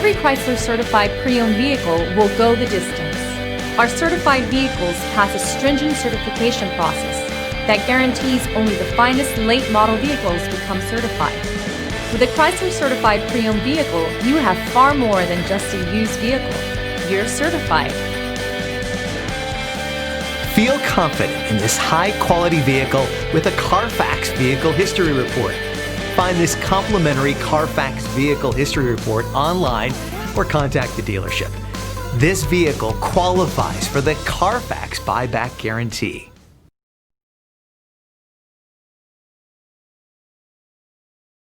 every Chrysler certified pre-owned vehicle will go the distance. Our certified vehicles pass a stringent certification process that guarantees only the finest late model vehicles become certified. With a Chrysler certified pre-owned vehicle, you have far more than just a used vehicle. You're certified. Feel confident in this high-quality vehicle with a Carfax Vehicle History Report. Find this complimentary Carfax Vehicle History Report online or contact the dealership. This vehicle qualifies for the Carfax Buyback Guarantee.